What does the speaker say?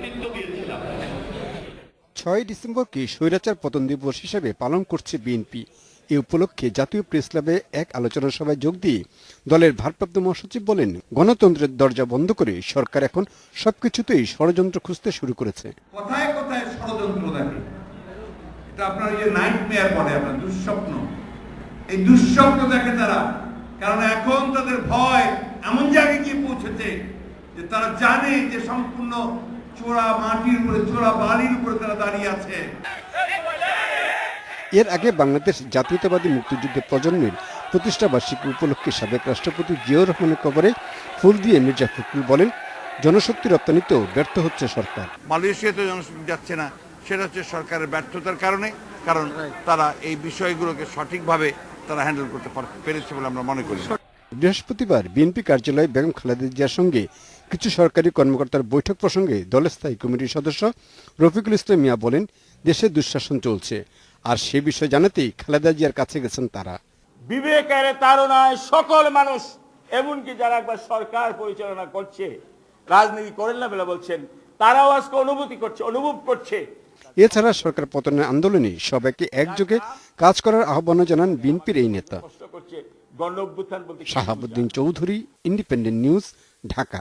নেতৃত্ব দিয়েছিলাম। 6 ডিসেম্বরকে স্বৈরাচার পতন দিবস হিসেবে পালন করছে বিএনপি। এ উপলক্ষে জাতীয় প্রেস ক্লাবে এক আলোচনা সভায় যোগ দিয়ে দলের ভারপ্রাপ্ত মহাসচিব বলেন, গণতন্ত্রের দরজা বন্ধ করে সরকার এখন সবকিছুতেই ষড়যন্ত্র খুঁজতে শুরু করেছে। কোথায় কোথায় ষড়যন্ত্র দেখে, এটা আপনার যে নাইটমেয়ার বলে, আপনার দুঃস্বপ্ন, এই দুঃস্বপ্ন দেখে তারা। কারণ এখন তাদের ভয় এমন জায়গায় গিয়ে পৌঁছেছে যে তারা জানে যে সম্পূর্ণ চোরা মাটির উপরে, চোরা বালির উপরে তারা দাঁড়িয়ে আছে। এর আগে বাংলাদেশ জাতীয়তাবাদী মুক্তিযুদ্ধ প্রজন্মের প্রতিষ্ঠা বার্ষিকী উপলক্ষে সাবেক রাষ্ট্রপতি জিয়াউর রহমানের কবরে ফুল দিয়ে মির্জা ফখরুল বলেন, জনশক্তি রপ্তানিতেও ব্যর্থ হচ্ছে সরকার। মালয়েশিয়াতে জনশক্তি যাচ্ছে না, সেটা হচ্ছে সরকারের ব্যর্থতার কারণে। কারণ তারা এই বিষয়গুলোকে সঠিকভাবে তারা হ্যান্ডেল করতে পেরেছে বলে আমরা মনে করি। বৃহস্পতিবার বিএনপি কার্যালয়ে বেগম খালেদা জিয়ার সঙ্গে কিছু সরকারি কর্মকর্তার বৈঠক প্রসঙ্গে দলের স্থায়ী কমিটির সদস্য রফিকুল ইসলাম মিয়া বলেন, দেশে দুঃশাসন চলছে, আর সে বিষয়ে জানাতেই খালেদা জিয়ার কাছে গেছেন তারা। বিবেকের তাড়নায় সকল মানুষ, এমনকি যারা একবার সরকার পরিচালনা করছে, রাজনীতি করেন না বলে বলছেন, তারাও আজকে অনুভব করছে। এছাড়া সরকার পতনের আন্দোলনে সবাইকে একযোগে কাজ করার আহ্বান জানান বিএনপির এই নেতা। Shahabuddin Chowdhury, independent news, Dhaka.